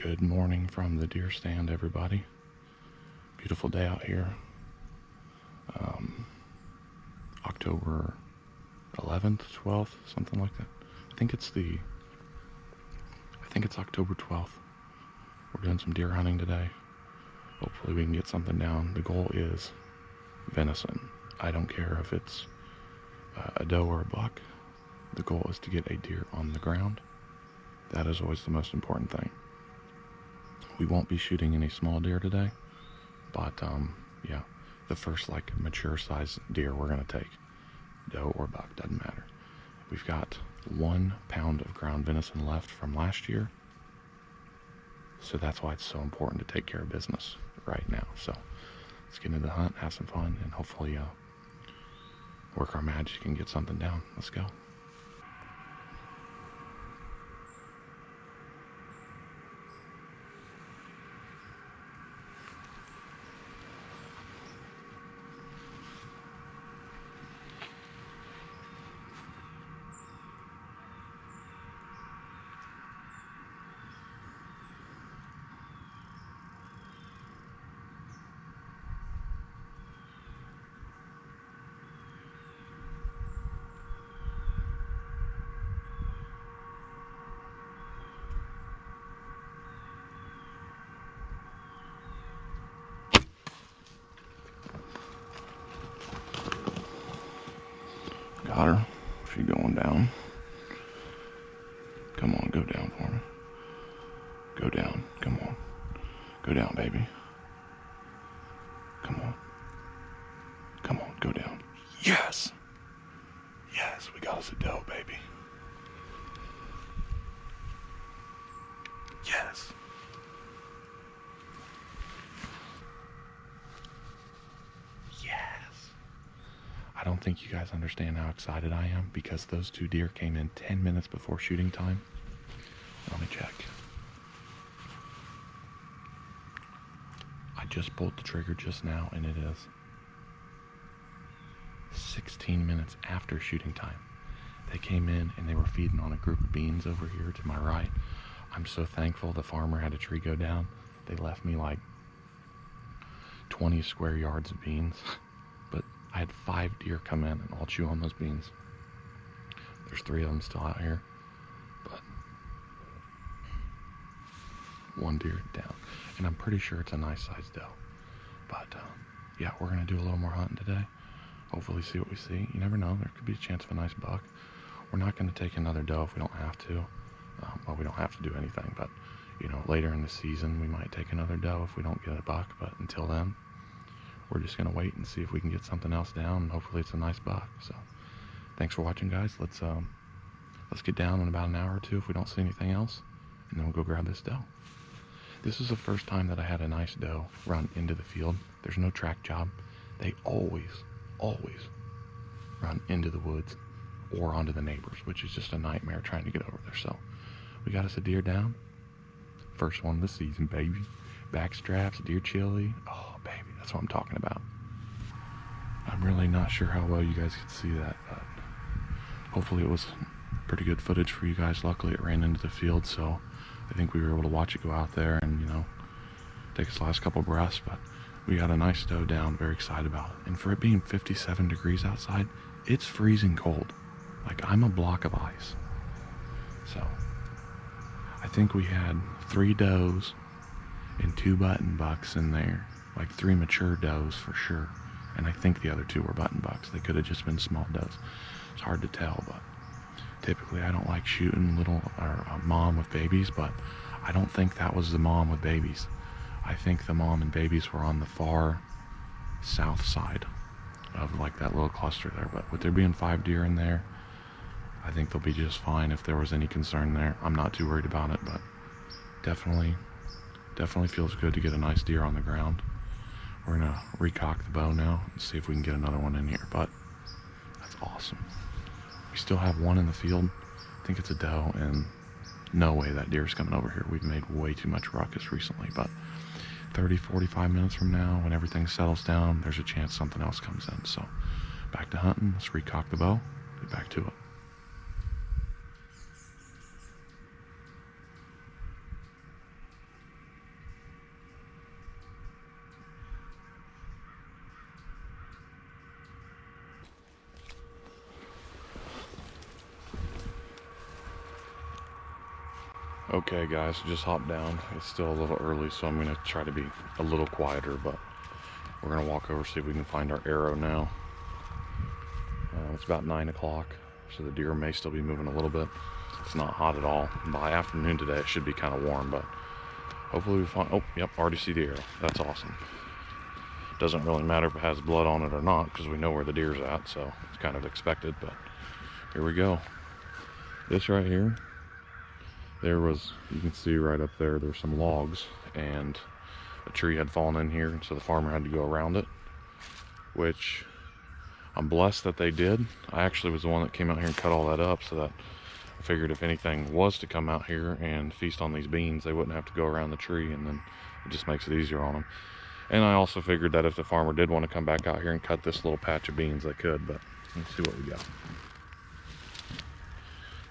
Good morning from the deer stand, everybody. Beautiful day out here. October 11th, 12th, something like that. I think it's October 12th. We're doing some deer hunting today. Hopefully we can get something down. The goal is venison. I don't care if it's a doe or a buck. The goal is to get a deer on the ground. That is always the most important thing. We won't be shooting any small deer today, but yeah, the first mature size deer we're gonna take, doe or buck, doesn't matter. We've got 1 pound of ground venison left from last year, so that's why it's so important to take care of business right now. So let's get into the hunt, have some fun, and hopefully work our magic and get something down. Let's go. Got her. She going down. Come on, go down for me. Go down. Come on. Go down, baby. Come on. Come on, go down. Yes! Yes, we got us a doe, baby. Yes. Yes. I don't think you guys understand how excited I am because those 2 deer came in 10 minutes before shooting time. Let me check. I just pulled the trigger just now and it is 16 minutes after shooting time. They came in and they were feeding on a group of beans over here to my right. I'm so thankful the farmer had a tree go down. They left me like 20 square yards of beans, but I had 5 deer come in and all chew on those beans. There's 3 of them still out here, but 1 deer down, and I'm pretty sure it's a nice sized doe. But yeah, we're gonna do a little more hunting today. Hopefully see what we see. You never know, there could be a chance of a nice buck. We're not gonna take another doe if we don't have to. Well, we don't have to do anything, but you know, later in the season we might take another doe if we don't get a buck. But until then, we're just gonna wait and see if we can get something else down, and hopefully it's a nice buck. So thanks for watching, guys. Let's get down in about an hour or 2 if we don't see anything else, and then we'll go grab this doe. This is the first time that I had a nice doe run into the field. There's no track job. They always run into the woods or onto the neighbors, which is just a nightmare trying to get over there. So we got us a deer down. First one of the season, baby. Back straps, deer chili. Oh, baby, that's what I'm talking about. I'm really not sure how well you guys could see that, but hopefully it was pretty good footage for you guys. Luckily it ran into the field, so I think we were able to watch it go out there and, you know, take its last couple breaths. But we got a nice doe down, very excited about it. And for it being 57 degrees outside, it's freezing cold. Like, I'm a block of ice. So I think we had 3 does and 2 button bucks in there, like 3 mature does for sure. And I think the other 2 were button bucks. They could have just been small does. It's hard to tell, but typically I don't like shooting a mom with babies, but I don't think that was the mom with babies. I think the mom and babies were on the far south side of like that little cluster there. But with there being 5 deer in there, I think they'll be just fine. If there was any concern there, I'm not too worried about it, but definitely feels good to get a nice deer on the ground. We're gonna recock the bow now and see if we can get another one in here, but that's awesome. We still have 1 in the field. I think it's a doe, and no way that deer's coming over here. We've made way too much ruckus recently, but 30-45 minutes from now, when everything settles down, there's a chance something else comes in. So back to hunting. Let's recock the bow, get back to it. Okay guys, just hopped down. It's still a little early, so I'm gonna try to be a little quieter, but we're gonna walk over, see if we can find our arrow now. It's about 9 o'clock, so the deer may still be moving a little bit. It's not hot at all. By afternoon today, it should be kind of warm, but hopefully we find, oh, yep, already see the arrow. That's awesome. Doesn't really matter if it has blood on it or not, because we know where the deer's at, so it's kind of expected, but here we go. This right here, there was, you can see right up there, there's some logs, and a tree had fallen in here, so the farmer had to go around it, which I'm blessed that they did. I actually was the one that came out here and cut all that up, so that I figured if anything was to come out here and feast on these beans, they wouldn't have to go around the tree, and then it just makes it easier on them. And I also figured that if the farmer did want to come back out here and cut this little patch of beans, they could, but let's see what we got.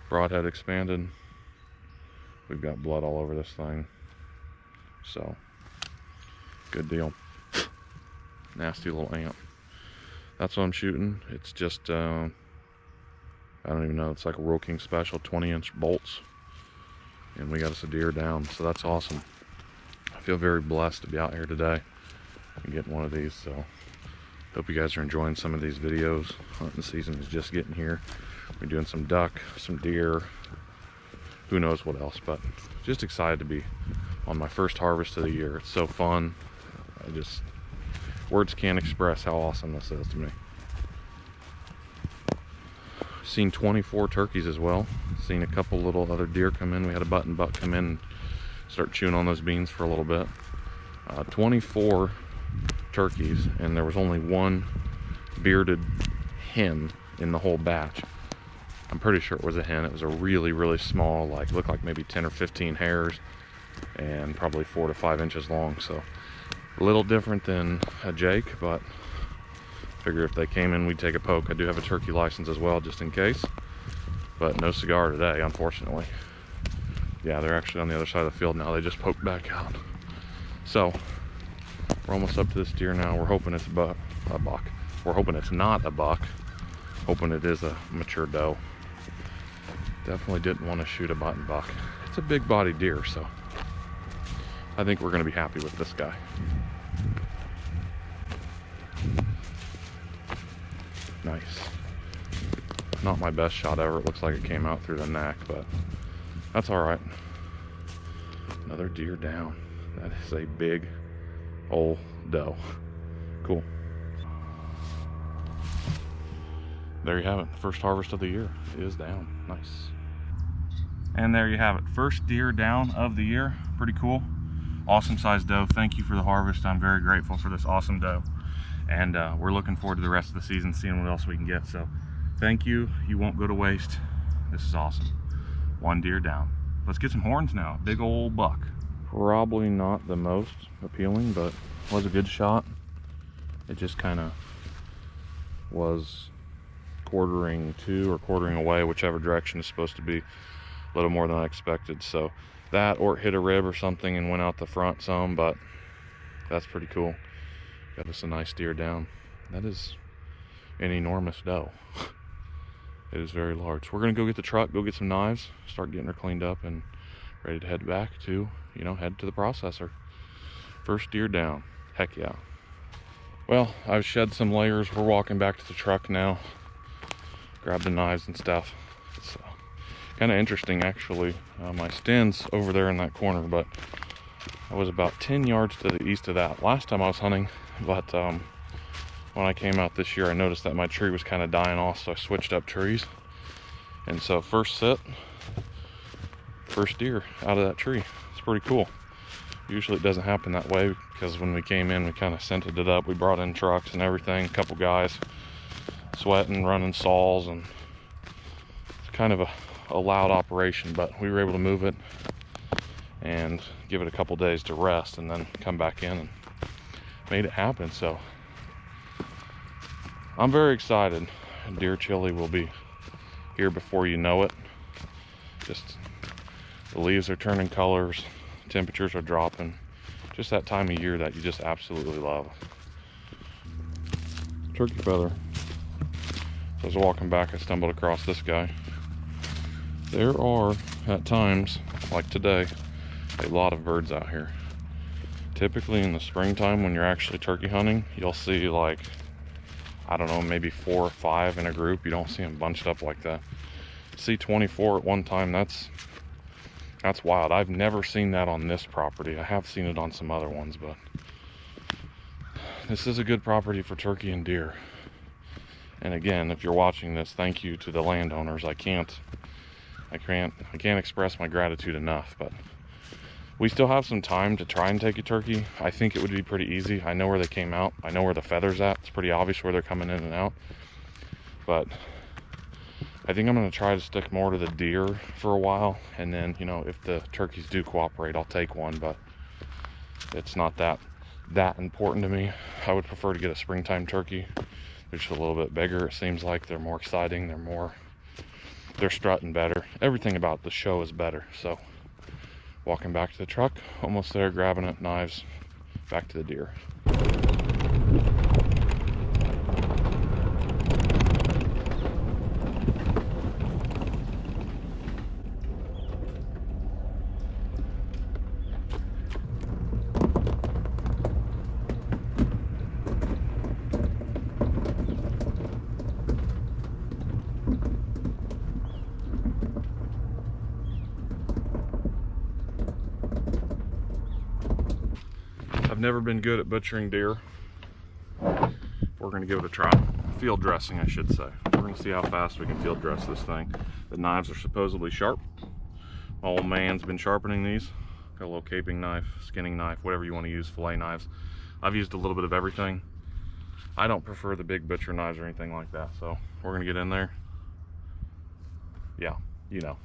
Broadhead expanded. We've got blood all over this thing, so good deal. Nasty little ant. That's what I'm shooting. It's just I don't even know, it's like a Rural King Special 20-inch bolts, and we got us a deer down, so that's awesome. I feel very blessed to be out here today and getting one of these, so hope you guys are enjoying some of these videos. Hunting season is just getting here. We're doing some duck, some deer, who knows what else, but just excited to be on my first harvest of the year. It's so fun. Words can't express how awesome this is to me. Seen 24 turkeys as well. Seen a couple little other deer come in. We had a button buck come in and start chewing on those beans for a little bit. 24 turkeys, and there was only one bearded hen in the whole batch. I'm pretty sure it was a hen. It was a really, really small, like, looked like maybe 10 or 15 hairs, and probably 4 to 5 inches long. So a little different than a Jake, but figure if they came in, we'd take a poke. I do have a turkey license as well, just in case, but no cigar today, unfortunately. Yeah, they're actually on the other side of the field now. They just poked back out. So we're almost up to this deer now. We're hoping it's a buck. We're hoping it's not a buck. Hoping it is a mature doe. Definitely didn't want to shoot a button buck. It's a big bodied deer, so I think we're going to be happy with this guy. Nice. Not my best shot ever. It looks like it came out through the neck, but that's all right. Another deer down. That is a big old doe. Cool. There you have it. First harvest of the year is down. Nice. And there you have it. First deer down of the year. Pretty cool. Awesome sized doe. Thank you for the harvest. I'm very grateful for this awesome doe. And we're looking forward to the rest of the season, seeing what else we can get. So thank you. You won't go to waste. This is awesome. One deer down. Let's get some horns now. Big old buck. Probably not the most appealing, but was a good shot. It just kind of was quartering to or quartering away, whichever direction is supposed to be, a little more than I expected. So that, or it hit a rib or something and went out the front some, but that's pretty cool. Got us a nice deer down. That is an enormous doe. It is very large. We're gonna go get the truck, go get some knives, start getting her cleaned up and ready to head back to, head to the processor. First deer down. Heck yeah. Well, I've shed some layers. We're walking back to the truck now. Grab the knives and stuff. It's kind of interesting, actually. My stand's over there in that corner, but I was about 10 yards to the east of that last time I was hunting. But when I came out this year, I noticed that my tree was kind of dying off, so I switched up trees. And so first sit, first deer out of that tree. It's pretty cool. Usually it doesn't happen that way, because when we came in, we kind of scented it up. We brought in trucks and everything, a couple guys sweating, running saws, and it's kind of a loud operation, but we were able to move it and give it a couple days to rest and then come back in and made it happen. So I'm very excited. Deer chili will be here before you know it. Just the leaves are turning colors, temperatures are dropping. Just that time of year that you just absolutely love. Turkey feather. So I was walking back, I stumbled across this guy. There are, at times, like today, a lot of birds out here. Typically in the springtime when you're actually turkey hunting, you'll see like, I don't know, maybe 4 or 5 in a group. You don't see them bunched up like that. See 24 at one time, that's wild. I've never seen that on this property. I have seen it on some other ones, but this is a good property for turkey and deer. And again, if you're watching this, thank you to the landowners. I can't express my gratitude enough, but we still have some time to try and take a turkey. I think it would be pretty easy. I know where they came out. I know where the feather's at. It's pretty obvious where they're coming in and out. But I think I'm gonna try to stick more to the deer for a while. And then, you know, if the turkeys do cooperate, I'll take one, but it's not that important to me. I would prefer to get a springtime turkey. They're just a little bit bigger. It seems like they're more exciting. They're strutting better. Everything about the show is better. So walking back to the truck, almost there, grabbing it, knives, back to the deer. I've never been good at butchering deer. We're gonna give it a try. Field dressing, I should say. We're gonna see how fast we can field dress this thing. The knives are supposedly sharp. My old man's been sharpening these. Got a little caping knife, skinning knife, whatever you want to use, fillet knives. I've used a little bit of everything. I don't prefer the big butcher knives or anything like that, so we're gonna get in there. Yeah, you know.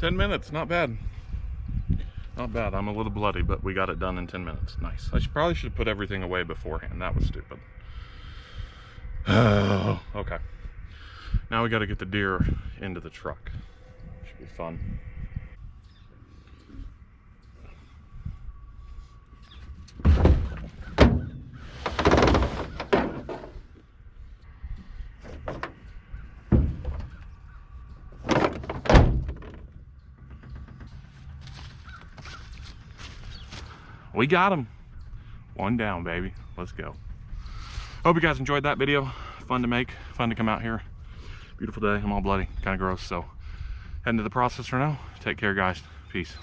$10 minutes, not bad. Not bad. I'm a little bloody, but we got it done in 10 minutes. Nice. I probably should have put everything away beforehand. That was stupid. Oh, okay. Now we got to get the deer into the truck. Should be fun. We got him. One down, baby. Let's go. Hope you guys enjoyed that video. Fun to make, fun to come out here. Beautiful day. I'm all bloody, kind of gross. So heading to the processor now. Take care, guys. Peace.